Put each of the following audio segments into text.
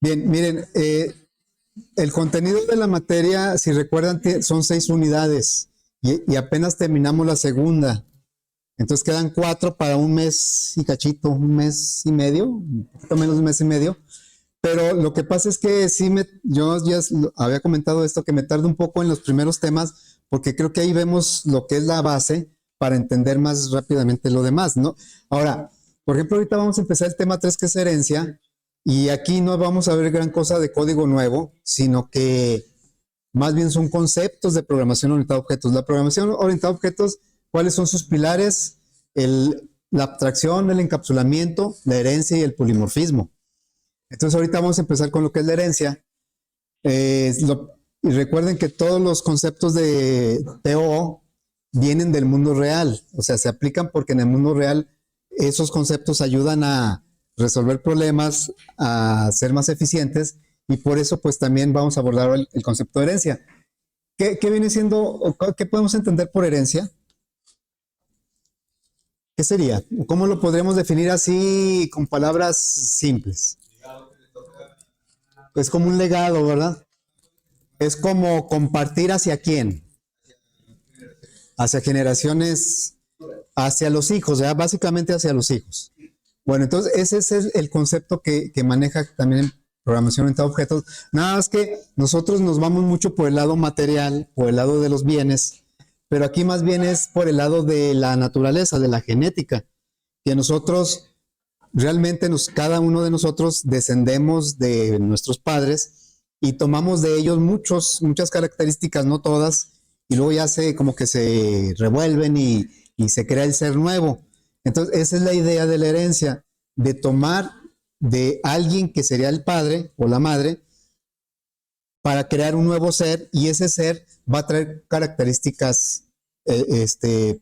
Bien, miren, el contenido de la materia, si recuerdan, son 6 unidades y apenas terminamos la segunda. Entonces quedan 4 para un mes y cachito, un mes y medio, un poquito menos de un mes y medio. Pero lo que pasa es que yo ya había comentado esto, que me tardo un poco en los primeros temas, porque creo que ahí vemos lo que es la base para entender más rápidamente lo demás, ¿no? Ahora, por ejemplo, ahorita vamos a empezar el tema 3 que es herencia, y aquí no vamos a ver gran cosa de código nuevo, sino que más bien son conceptos de programación orientada a objetos. La programación orientada a objetos, ¿cuáles son sus pilares? La abstracción, el encapsulamiento, la herencia y el polimorfismo. Entonces ahorita vamos a empezar con lo que es la herencia. Y recuerden que todos los conceptos de TO vienen del mundo real, o sea, se aplican porque en el mundo real esos conceptos ayudan a resolver problemas, a ser más eficientes, y por eso pues también vamos a abordar el concepto de herencia. ¿Qué viene siendo, o qué podemos entender por herencia? ¿Qué sería? ¿Cómo lo podríamos definir así con palabras simples? Es como un legado, ¿verdad? Es como compartir hacia quién, hacia generaciones, hacia los hijos, ¿verdad? Básicamente hacia los hijos. Bueno, entonces ese es el concepto que maneja también en programación orientada a objetos. Nada más que nosotros nos vamos mucho por el lado material, por el lado de los bienes, pero aquí más bien es por el lado de la naturaleza, de la genética, que nosotros realmente cada uno de nosotros descendemos de nuestros padres y tomamos de ellos muchas características, no todas, y luego ya como que se revuelven y se crea el ser nuevo. Entonces, esa es la idea de la herencia, de tomar de alguien que sería el padre o la madre para crear un nuevo ser, y ese ser va a traer características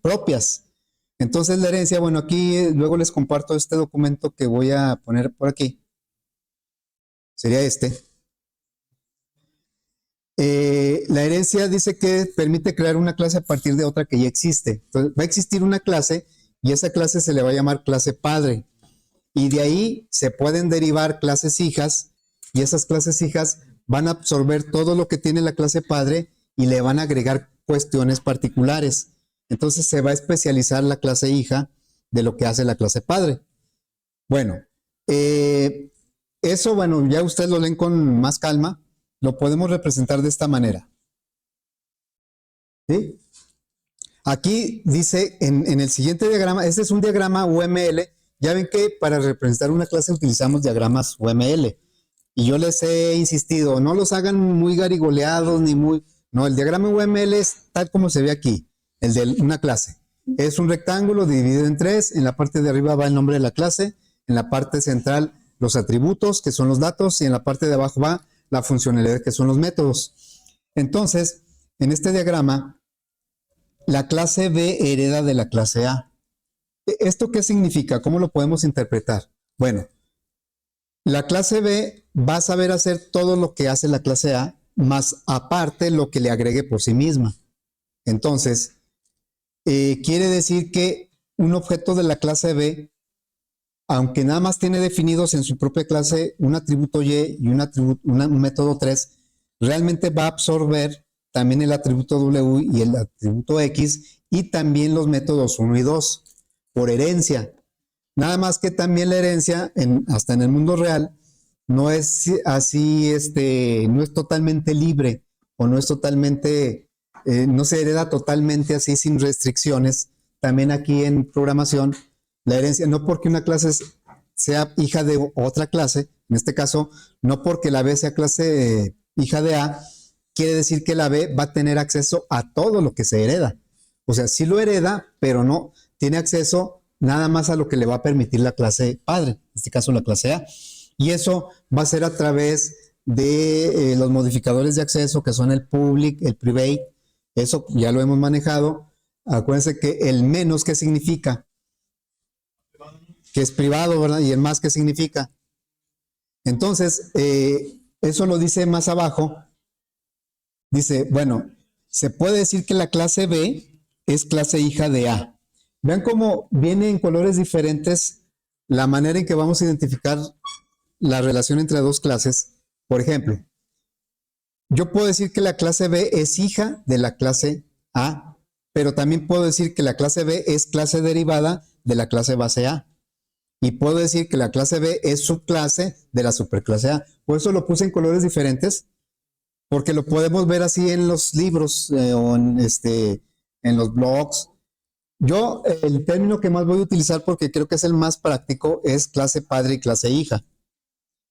propias. Entonces la herencia, bueno, aquí luego les comparto este documento que voy a poner por aquí. Sería este. La herencia dice que permite crear una clase a partir de otra que ya existe. Entonces, va a existir una clase y esa clase se le va a llamar clase padre. Y de ahí se pueden derivar clases hijas, y esas clases hijas van a absorber todo lo que tiene la clase padre y le van a agregar cuestiones particulares. Entonces se va a especializar la clase hija de lo que hace la clase padre. Bueno, eso, bueno, ya ustedes lo leen con más calma, lo podemos representar de esta manera. ¿Sí? Aquí dice en el siguiente diagrama, este es un diagrama UML. Ya ven que para representar una clase utilizamos diagramas UML. Y yo les he insistido, no los hagan muy garigoleados ni muy... No, el diagrama UML es tal como se ve aquí, el de una clase. Es un rectángulo dividido en 3, en la parte de arriba va el nombre de la clase, en la parte central los atributos, que son los datos, y en la parte de abajo va la funcionalidad, que son los métodos. Entonces, en este diagrama, la clase B hereda de la clase A. ¿Esto qué significa? ¿Cómo lo podemos interpretar? Bueno, la clase B va a saber hacer todo lo que hace la clase A, más aparte lo que le agregue por sí misma. Entonces, quiere decir que un objeto de la clase B, aunque nada más tiene definidos en su propia clase un atributo Y y un método 3, realmente va a absorber también el atributo W y el atributo X, y también los métodos 1 y 2 por herencia. Nada más que también la herencia, hasta en el mundo real, no es así, no es totalmente libre, o no es totalmente, no se hereda totalmente así sin restricciones. También aquí en programación, la herencia, no porque una clase sea hija de otra clase, en este caso, no porque la B sea clase hija de A, quiere decir que la B va a tener acceso a todo lo que se hereda. O sea, sí lo hereda, pero no tiene acceso nada más a lo que le va a permitir la clase padre, en este caso la clase A. Y eso va a ser a través de los modificadores de acceso, que son el public, el private. Eso ya lo hemos manejado. Acuérdense que el menos, ¿qué significa? Que es privado, ¿verdad? Y el más, ¿qué significa? Entonces, eso lo dice más abajo. Dice, bueno, se puede decir que la clase B es clase hija de A. Vean cómo viene en colores diferentes la manera en que vamos a identificar la relación entre dos clases, por ejemplo, yo puedo decir que la clase B es hija de la clase A, pero también puedo decir que la clase B es clase derivada de la clase base A. Y puedo decir que la clase B es subclase de la superclase A. Por eso lo puse en colores diferentes, porque lo podemos ver así en los libros o en los blogs. Yo, el término que más voy a utilizar, porque creo que es el más práctico, es clase padre y clase hija.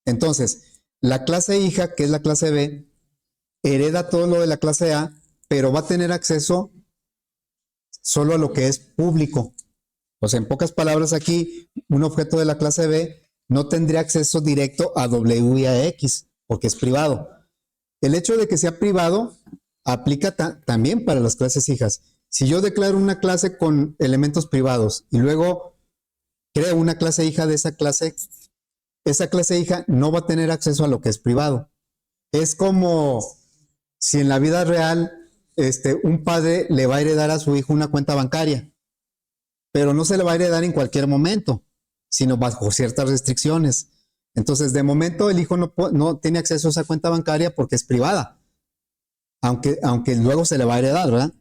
Entonces, la clase hija, que es la clase B, hereda todo lo de la clase A, pero va a tener acceso solo a lo que es público. O sea, en pocas palabras aquí, un objeto de la clase B no tendría acceso directo a W y a X, porque es privado. El hecho de que sea privado aplica también para las clases hijas. Si yo declaro una clase con elementos privados y luego creo una clase hija de esa clase hija no va a tener acceso a lo que es privado. Es como si en la vida real un padre le va a heredar a su hijo una cuenta bancaria, pero no se le va a heredar en cualquier momento, sino bajo ciertas restricciones. Entonces, de momento el hijo no tiene acceso a esa cuenta bancaria porque es privada, aunque luego se le va a heredar, ¿verdad?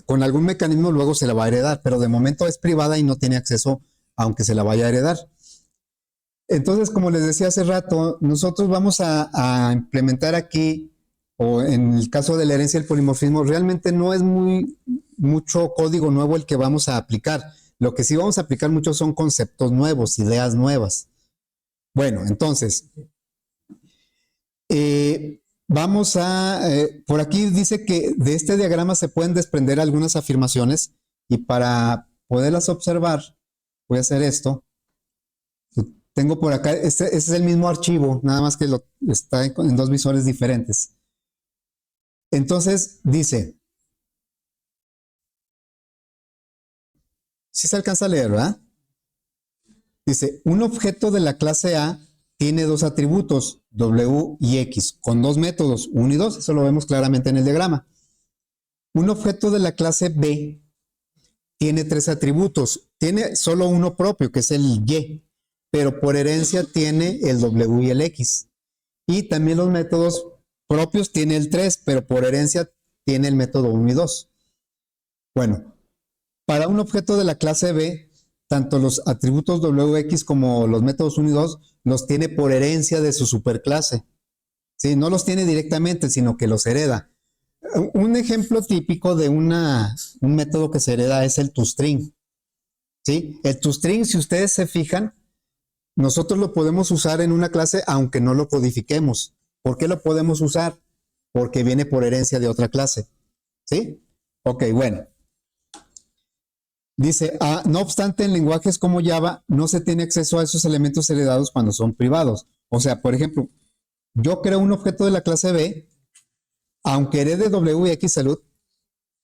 Con algún mecanismo luego se le va a heredar, pero de momento es privada y no tiene acceso aunque se la vaya a heredar. Entonces, como les decía hace rato, nosotros vamos a implementar aquí, o en el caso de la herencia del polimorfismo, realmente no es mucho código nuevo el que vamos a aplicar. Lo que sí vamos a aplicar mucho son conceptos nuevos, ideas nuevas. Bueno, entonces, por aquí dice que de este diagrama se pueden desprender algunas afirmaciones y para poderlas observar, voy a hacer esto. Tengo por acá, este es el mismo archivo, nada más que está en dos visores diferentes. Entonces dice, si se alcanza a leer, ¿verdad? Dice, un objeto de la clase A tiene dos atributos, W y X, con dos métodos, 1 y 2, eso lo vemos claramente en el diagrama. Un objeto de la clase B tiene tres atributos, tiene solo uno propio, que es el Y, pero por herencia tiene el W y el X. Y también los métodos propios tiene el 3, pero por herencia tiene el método 1 y 2. Bueno, para un objeto de la clase B, tanto los atributos WX como los métodos 1 y 2 los tiene por herencia de su superclase. ¿Sí? No los tiene directamente, sino que los hereda. Un ejemplo típico de un método que se hereda es el toString. ¿Sí? El toString, si ustedes se fijan, nosotros lo podemos usar en una clase aunque no lo codifiquemos. ¿Por qué lo podemos usar? Porque viene por herencia de otra clase. ¿Sí? Ok, bueno. Dice, no obstante, en lenguajes como Java no se tiene acceso a esos elementos heredados cuando son privados. O sea, por ejemplo, yo creo un objeto de la clase B, aunque herede W y X salud,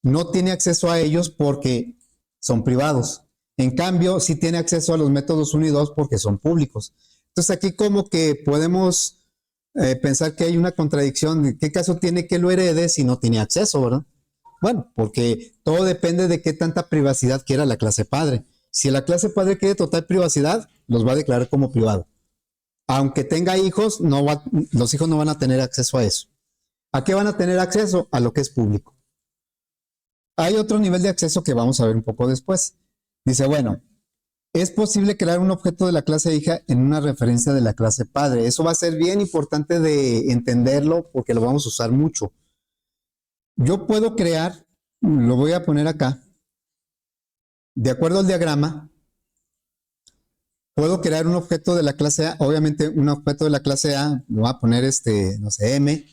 no tiene acceso a ellos porque son privados. En cambio, sí tiene acceso a los métodos 1 y 2 porque son públicos. Entonces aquí como que podemos pensar que hay una contradicción. ¿En qué caso tiene que lo herede si no tiene acceso, verdad? Bueno, porque todo depende de qué tanta privacidad quiera la clase padre. Si la clase padre quiere total privacidad, los va a declarar como privado. Aunque tenga hijos, los hijos no van a tener acceso a eso. ¿A qué van a tener acceso? A lo que es público. Hay otro nivel de acceso que vamos a ver un poco después. Dice, bueno, es posible crear un objeto de la clase hija en una referencia de la clase padre. Eso va a ser bien importante de entenderlo porque lo vamos a usar mucho. Yo puedo crear, lo voy a poner acá, de acuerdo al diagrama, puedo crear un objeto de la clase A, obviamente un objeto de la clase A, lo voy a poner no sé, M,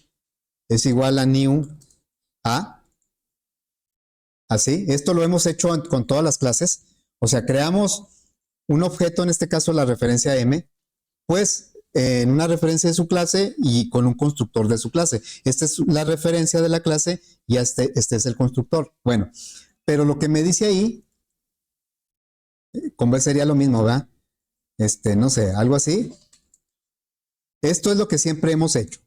es igual a new A, así, esto lo hemos hecho con todas las clases, o sea, creamos un objeto, en este caso la referencia M, pues en una referencia de su clase y con un constructor de su clase. Esta es la referencia de la clase y este es el constructor. Bueno, pero lo que me dice ahí, como sería lo mismo, ¿verdad? No sé, algo así. Esto es lo que siempre hemos hecho.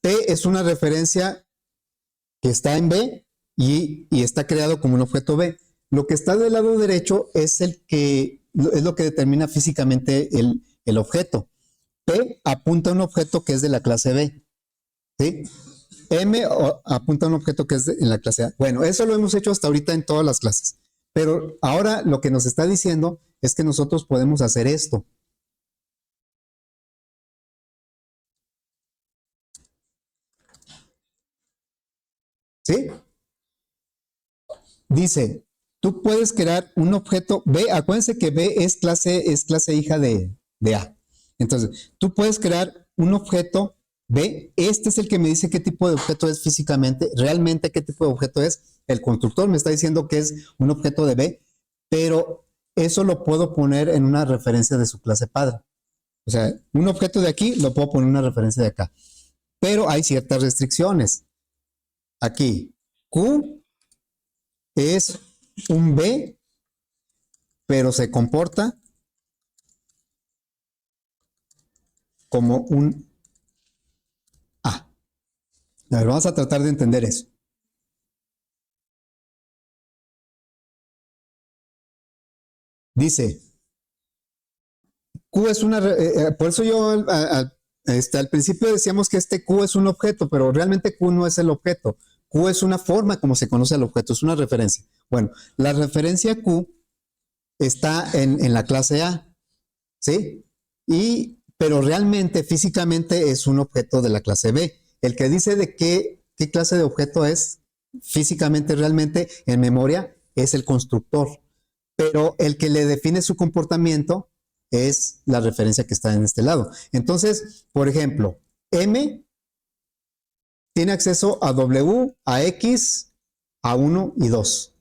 P es una referencia que está en B y está creado como un objeto B. Lo que está del lado derecho es el que es lo que determina físicamente el objeto. P apunta a un objeto que es de la clase B, ¿sí? M apunta a un objeto que es en la clase A. Bueno, eso lo hemos hecho hasta ahorita en todas las clases. Pero ahora lo que nos está diciendo es que nosotros podemos hacer esto. ¿Sí? Dice, tú puedes crear un objeto B. Acuérdense que B es clase hija de A. Entonces, tú puedes crear un objeto B. Este es el que me dice qué tipo de objeto es físicamente. Realmente, qué tipo de objeto es. El constructor me está diciendo que es un objeto de B, pero eso lo puedo poner en una referencia de su clase padre. O sea, un objeto de aquí lo puedo poner en una referencia de acá. Pero hay ciertas restricciones. Aquí, Q es un B, pero se comporta como un A. A ver, vamos a tratar de entender eso. Dice, Q es una... por eso yo al principio decíamos que este Q es un objeto, pero realmente Q no es el objeto. Q es una forma como se conoce al objeto, es una referencia. Bueno, la referencia Q está en la clase A, ¿sí? Pero realmente, físicamente, es un objeto de la clase B. El que dice de qué clase de objeto es, físicamente, realmente, en memoria, es el constructor. Pero el que le define su comportamiento es la referencia que está en este lado. Entonces, por ejemplo, M tiene acceso a W, a X, a 1 y 2.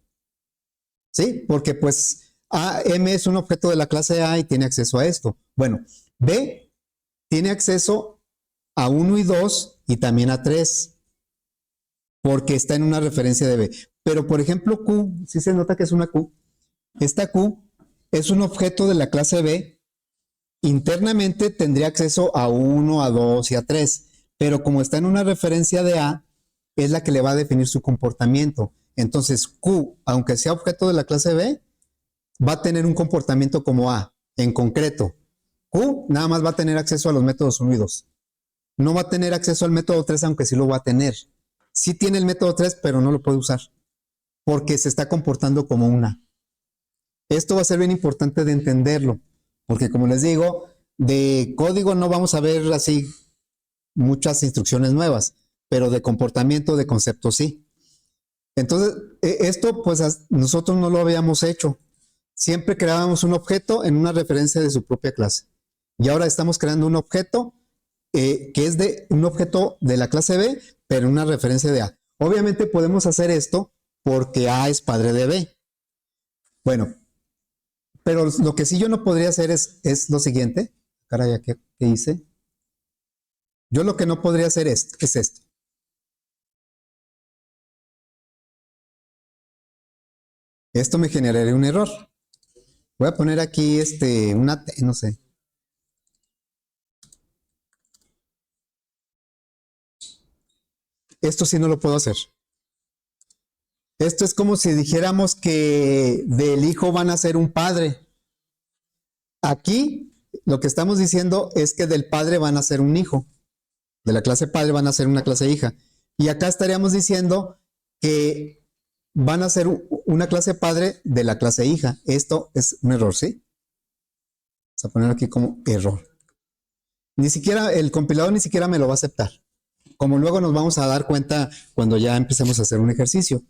¿Sí? Porque pues M es un objeto de la clase A y tiene acceso a esto. Bueno, B tiene acceso a 1 y 2 y también a 3, porque está en una referencia de B. Pero por ejemplo Q, sí se nota que es una Q. Esta Q es un objeto de la clase B. Internamente tendría acceso a 1, a 2 y a 3, pero como está en una referencia de A, es la que le va a definir su comportamiento. Entonces Q, aunque sea objeto de la clase B, va a tener un comportamiento como A. En concreto, Q nada más va a tener acceso a los métodos 1 y 2. No va a tener acceso al método 3, aunque sí lo va a tener. Sí tiene el método 3, pero no lo puede usar, porque se está comportando como una. Esto va a ser bien importante de entenderlo, porque como les digo, de código no vamos a ver así muchas instrucciones nuevas, pero de comportamiento, de concepto sí. Entonces, esto pues nosotros no lo habíamos hecho. Siempre creábamos un objeto en una referencia de su propia clase. Y ahora estamos creando un objeto que es un objeto de la clase B, pero en una referencia de A. Obviamente podemos hacer esto porque A es padre de B. Bueno, pero lo que sí yo no podría hacer es lo siguiente. Caray, ¿qué hice? Yo lo que no podría hacer es esto. Esto me generaría un error. Voy a poner aquí una T, no sé. Esto sí no lo puedo hacer. Esto es como si dijéramos que del hijo van a ser un padre. Aquí lo que estamos diciendo es que del padre van a ser un hijo. De la clase padre van a ser una clase hija. Y acá estaríamos diciendo que van a ser una clase padre de la clase hija. Esto es un error, ¿sí? Vamos a poner aquí como error. Ni siquiera el compilador ni siquiera me lo va a aceptar. Como luego nos vamos a dar cuenta cuando ya empecemos a hacer un ejercicio.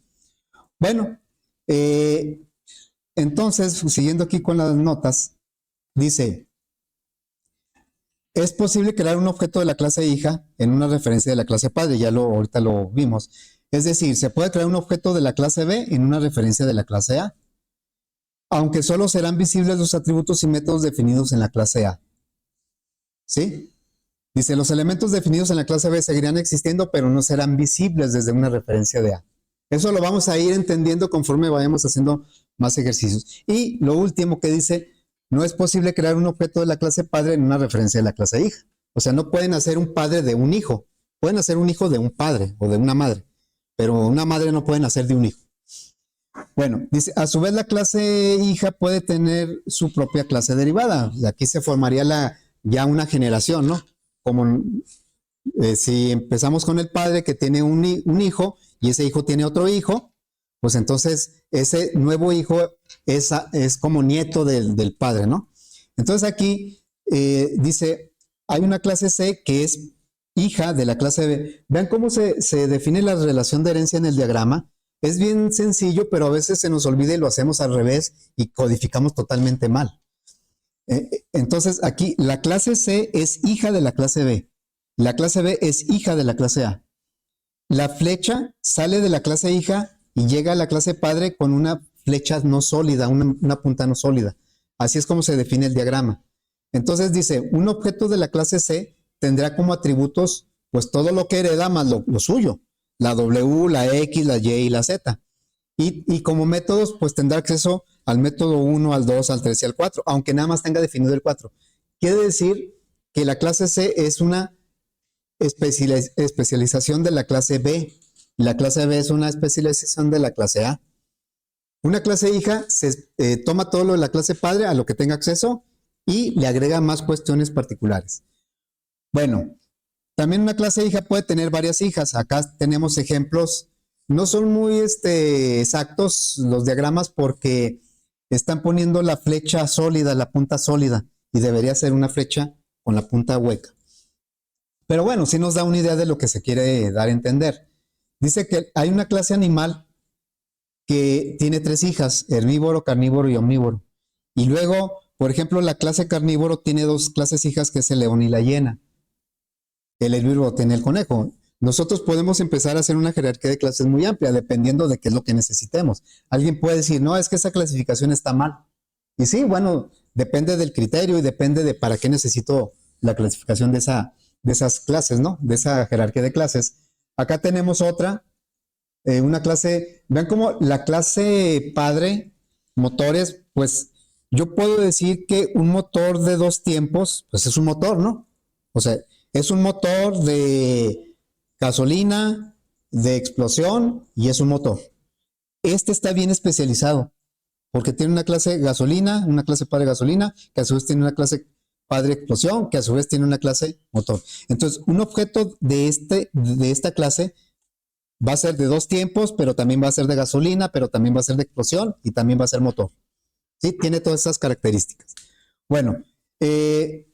Bueno, entonces, siguiendo aquí con las notas, dice, es posible crear un objeto de la clase hija en una referencia de la clase padre, ya ahorita lo vimos. Es decir, se puede crear un objeto de la clase B en una referencia de la clase A, aunque solo serán visibles los atributos y métodos definidos en la clase A. ¿Sí? Dice, los elementos definidos en la clase B seguirán existiendo, pero no serán visibles desde una referencia de A. Eso lo vamos a ir entendiendo conforme vayamos haciendo más ejercicios. Y lo último que dice, no es posible crear un objeto de la clase padre en una referencia de la clase hija. O sea, no pueden hacer un padre de un hijo. Pueden hacer un hijo de un padre o de una madre, pero una madre no pueden hacer de un hijo. Bueno, dice, a su vez la clase hija puede tener su propia clase derivada. Y aquí se formaría ya una generación, ¿no? Como si empezamos con el padre que tiene un hijo y ese hijo tiene otro hijo, pues entonces ese nuevo hijo es como nieto del padre, ¿no? Entonces aquí dice, hay una clase C que es hija de la clase B. Vean cómo se define la relación de herencia en el diagrama. Es bien sencillo, pero a veces se nos olvida y lo hacemos al revés y codificamos totalmente mal. Entonces aquí la clase C es hija de la clase B. La clase B es hija de la clase A. La flecha sale de la clase hija y llega a la clase padre con una flecha no sólida, una punta no sólida. Así es como se define el diagrama. Entonces dice, un objeto de la clase C tendrá como atributos pues todo lo que hereda más lo suyo. La W, la X, la Y y la Z. Y como métodos pues tendrá acceso al método 1, al 2, al 3 y al 4, aunque nada más tenga definido el 4. Quiere decir que la clase C es una especialización de la clase B. La clase B es una especialización de la clase A. Una clase hija toma todo lo de la clase padre a lo que tenga acceso y le agrega más cuestiones particulares. Bueno, también una clase hija puede tener varias hijas. Acá tenemos ejemplos. No son muy exactos los diagramas porque están poniendo la flecha sólida, la punta sólida, y debería ser una flecha con la punta hueca. Pero bueno, sí nos da una idea de lo que se quiere dar a entender. Dice que hay una clase animal que tiene 3 hijas, herbívoro, carnívoro y omnívoro. Y luego, por ejemplo, la clase carnívoro tiene 2 clases hijas, que es el león y la hiena. El herbívoro tiene el conejo. Nosotros podemos empezar a hacer una jerarquía de clases muy amplia, dependiendo de qué es lo que necesitemos. Alguien puede decir, no, es que esa clasificación está mal. Y sí, bueno, depende del criterio y depende de para qué necesito la clasificación de esas clases, ¿no? De esa jerarquía de clases. Acá tenemos otra, una clase, vean cómo la clase padre, motores, pues yo puedo decir que un motor de 2 tiempos, pues es un motor, ¿no? O sea, es un motor de gasolina, de explosión y es un motor. Este está bien especializado porque tiene una clase gasolina, una clase padre gasolina, que a su vez tiene una clase padre explosión, que a su vez tiene una clase motor. Entonces, un objeto de esta clase va a ser de 2 tiempos, pero también va a ser de gasolina, pero también va a ser de explosión y también va a ser motor. ¿Sí? Tiene todas esas características. Bueno,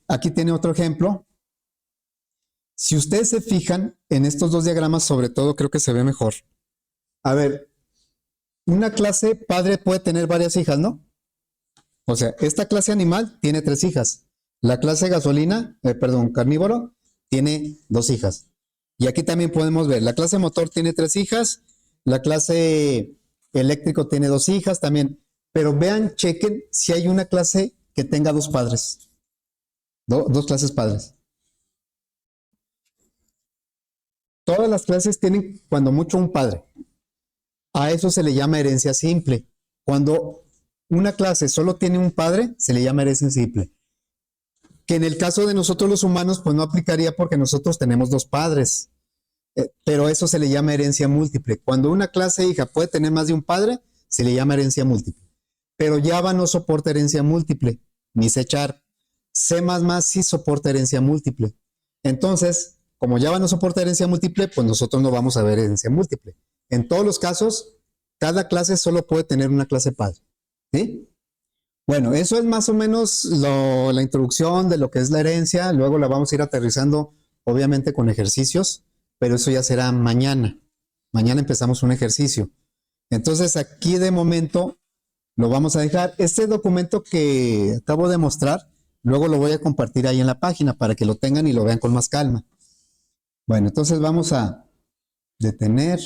aquí tiene otro ejemplo. Si ustedes se fijan en estos 2 diagramas, sobre todo creo que se ve mejor. A ver, una clase padre puede tener varias hijas, ¿no? O sea, esta clase animal tiene 3 hijas. La clase gasolina, carnívoro, tiene 2 hijas. Y aquí también podemos ver, la clase motor tiene 3 hijas, la clase eléctrico tiene 2 hijas también. Pero vean, chequen si hay una clase que tenga 2 padres. 2 clases padres. Todas las clases tienen, cuando mucho, un padre. A eso se le llama herencia simple. Cuando una clase solo tiene un padre, se le llama herencia simple. Que en el caso de nosotros los humanos, pues no aplicaría porque nosotros tenemos 2 padres. Pero eso se le llama herencia múltiple. Cuando una clase hija puede tener más de un padre, se le llama herencia múltiple. Pero Java no soporta herencia múltiple, ni C#. C++ sí soporta herencia múltiple. Entonces, como Java no soporta herencia múltiple, pues nosotros no vamos a ver herencia múltiple. En todos los casos, cada clase solo puede tener una clase padre. ¿Sí? Bueno, eso es más o menos la introducción de lo que es la herencia. Luego la vamos a ir aterrizando, obviamente, con ejercicios, pero eso ya será mañana. Mañana empezamos un ejercicio. Entonces, aquí de momento lo vamos a dejar. Este documento que acabo de mostrar, luego lo voy a compartir ahí en la página para que lo tengan y lo vean con más calma. Bueno, entonces vamos a detener.